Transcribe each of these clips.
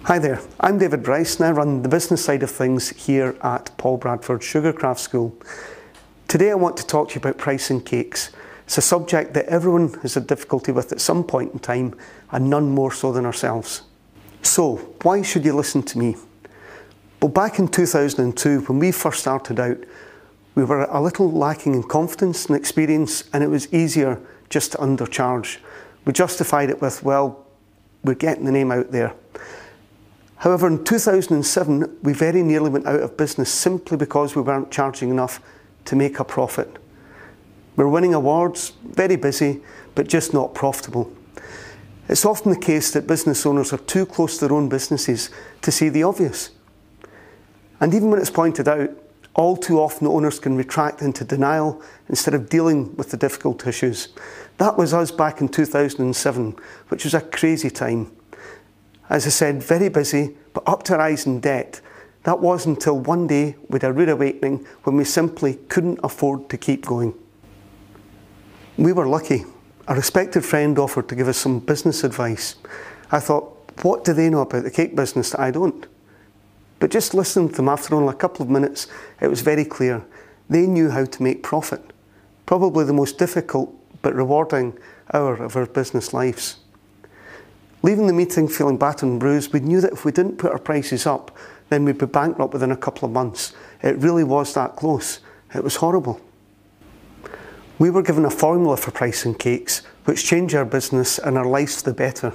Hi there, I'm David Brice and I run the business side of things here at Bradford Sugarcraft School. Today I want to talk to you about pricing cakes. It's a subject that everyone has had difficulty with at some point in time, and none more so than ourselves. So, why should you listen to me? Well, back in 2002, when we first started out, we were a little lacking in confidence and experience, and it was easier just to undercharge. We justified it with, well, we're getting the name out there. However, in 2007, we very nearly went out of business simply because we weren't charging enough to make a profit. We were winning awards, very busy, but just not profitable. It's often the case that business owners are too close to their own businesses to see the obvious. And even when it's pointed out, all too often owners can retract into denial instead of dealing with the difficult issues. That was us back in 2007, which was a crazy time. As I said, very busy, but up to our eyes in debt. That was until one day we had a rude awakening when we simply couldn't afford to keep going. We were lucky. A respected friend offered to give us some business advice. I thought, what do they know about the cake business that I don't? But just listening to them after only a couple of minutes, it was very clear. They knew how to make profit. Probably the most difficult but rewarding hour of our business lives. Leaving the meeting feeling battered and bruised, we knew that if we didn't put our prices up, then we'd be bankrupt within a couple of months. It really was that close. It was horrible. We were given a formula for pricing cakes, which changed our business and our lives for the better.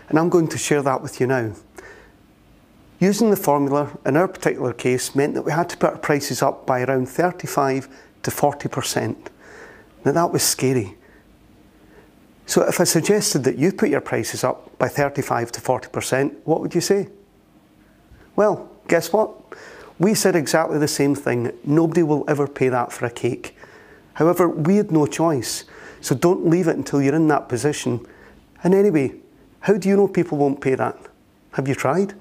And I'm going to share that with you now. Using the formula, in our particular case, meant that we had to put our prices up by around 35 to 40%. Now that was scary. So if I suggested that you put your prices up by 35 to 40%, what would you say? Well, guess what? We said exactly the same thing. Nobody will ever pay that for a cake. However, we had no choice. So don't leave it until you're in that position. And anyway, how do you know people won't pay that? Have you tried?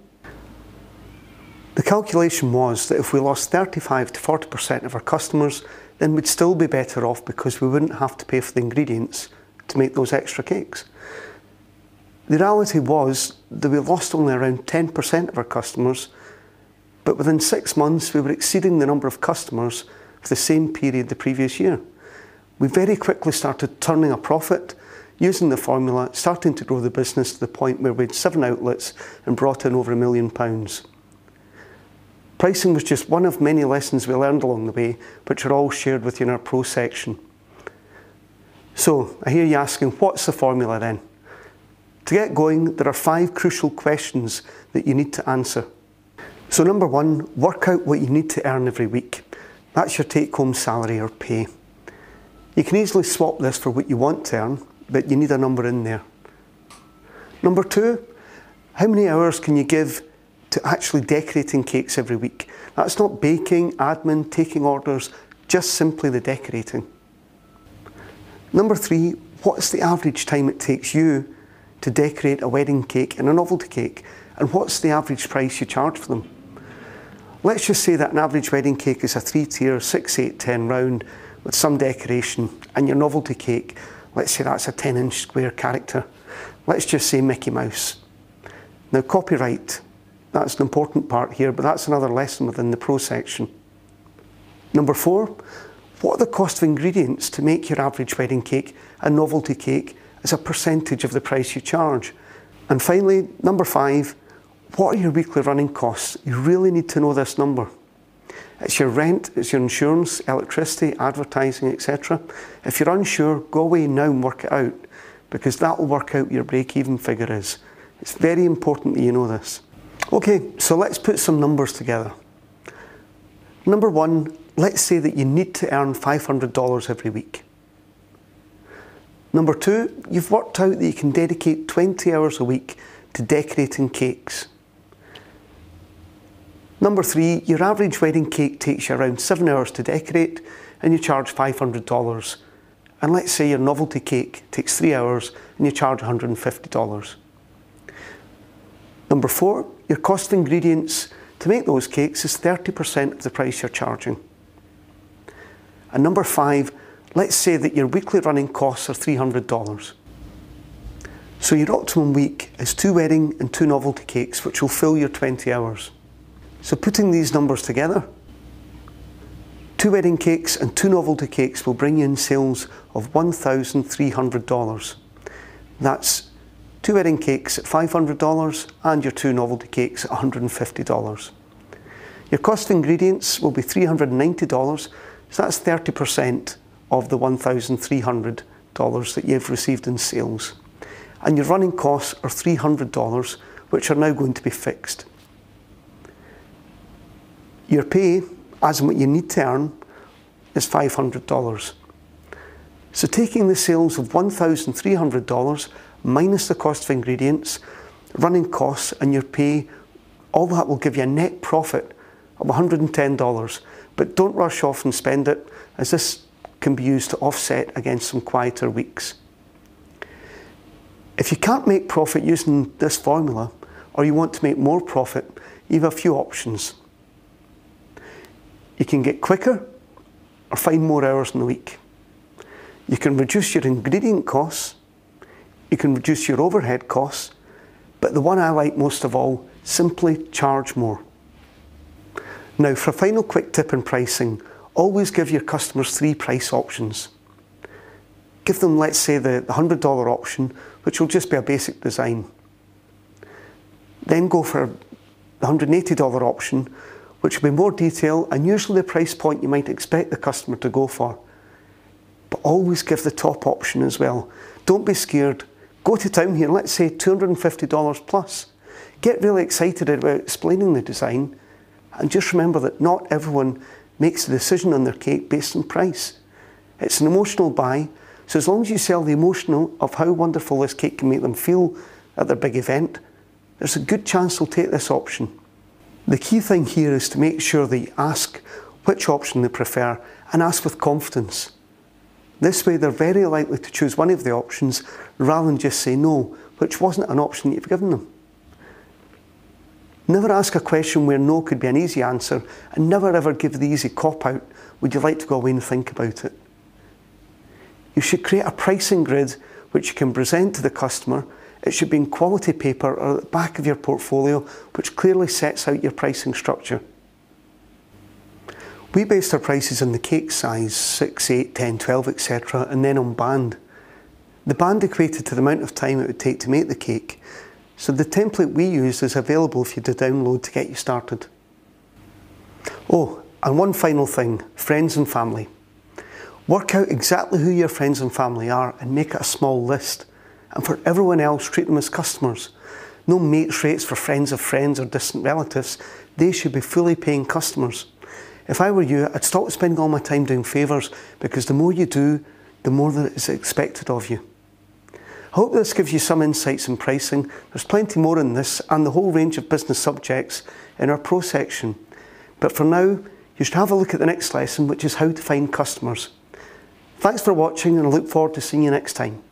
The calculation was that if we lost 35 to 40% of our customers, then we'd still be better off because we wouldn't have to pay for the ingredients to make those extra cakes. The reality was that we lost only around 10% of our customers, but within 6 months we were exceeding the number of customers for the same period the previous year. We very quickly started turning a profit, using the formula, starting to grow the business to the point where we had 7 outlets and brought in over £1 million. Pricing was just one of many lessons we learned along the way, which are all shared with you in our pro section. So, I hear you asking, what's the formula then? To get going, there are 5 crucial questions that you need to answer. So number 1, work out what you need to earn every week. That's your take-home salary or pay. You can easily swap this for what you want to earn, but you need a number in there. Number 2, how many hours can you give to actually decorating cakes every week? That's not baking, admin, taking orders, just simply the decorating. Number 3, what's the average time it takes you to decorate a wedding cake and a novelty cake? And what's the average price you charge for them? Let's just say that an average wedding cake is a 3-tier, 6, 8, 10 round with some decoration, and your novelty cake, let's say that's a 10-inch square character. Let's just say Mickey Mouse. Now copyright, that's an important part here, but that's another lesson within the pro section. Number 4, what are the cost of ingredients to make your average wedding cake a novelty cake as a percentage of the price you charge? And finally, number 5, what are your weekly running costs? You really need to know this number. It's your rent, it's your insurance, electricity, advertising, etc. If you're unsure, go away now and work it out, because that will work out your break-even figure is. It's very important that you know this. Okay, so let's put some numbers together. Number 1, let's say that you need to earn $500 every week. Number 2, you've worked out that you can dedicate 20 hours a week to decorating cakes. Number 3, your average wedding cake takes you around 7 hours to decorate and you charge $500. And let's say your novelty cake takes 3 hours and you charge $150. Number 4, your cost of ingredients to make those cakes is 30% of the price you're charging. And number 5, let's say that your weekly running costs are $300. So your optimum week is 2 wedding and 2 novelty cakes, which will fill your 20 hours. So putting these numbers together, 2 wedding cakes and 2 novelty cakes will bring you in sales of $1,300. That's 2 wedding cakes at $500 and your 2 novelty cakes at $150. Your cost of ingredients will be $390, so that's 30% of the $1,300 that you've received in sales. And your running costs are $300, which are now going to be fixed. Your pay, as in what you need to earn, is $500. So taking the sales of $1,300 minus the cost of ingredients, running costs and your pay, all that will give you a net profit of $110. But don't rush off and spend it, as this can be used to offset against some quieter weeks. If you can't make profit using this formula, or you want to make more profit, you have a few options. You can get quicker or find more hours in the week. You can reduce your ingredient costs, you can reduce your overhead costs, but the one I like most of all, simply charge more. Now, for a final quick tip in pricing, always give your customers 3 price options. Give them, let's say, the $100 option, which will just be a basic design. Then go for the $180 option, which will be more detail and usually the price point you might expect the customer to go for. But always give the top option as well. Don't be scared. Go to town here, let's say $250 plus. Get really excited about explaining the design, and just remember that not everyone makes a decision on their cake based on price. It's an emotional buy, so as long as you sell the emotional of how wonderful this cake can make them feel at their big event, there's a good chance they'll take this option. The key thing here is to make sure that you ask which option they prefer and ask with confidence. This way they're very likely to choose one of the options rather than just say no, which wasn't an option you've given them. Never ask a question where no could be an easy answer, and never ever give the easy cop-out, would you like to go away and think about it. You should create a pricing grid which you can present to the customer. It should be in quality paper or at the back of your portfolio, which clearly sets out your pricing structure. We based our prices on the cake size, 6, 8, 10, 12, etc., and then on band. The band equated to the amount of time it would take to make the cake, so the template we used is available for you to download to get you started. Oh, and one final thing, friends and family. Work out exactly who your friends and family are and make it a small list. And for everyone else, treat them as customers. No mates rates for friends of friends or distant relatives. They should be fully paying customers. If I were you, I'd stop spending all my time doing favours, because the more you do, the more that is expected of you. I hope this gives you some insights in pricing. There's plenty more in this and the whole range of business subjects in our Pro section. But for now, you should have a look at the next lesson, which is how to find customers. Thanks for watching, and I look forward to seeing you next time.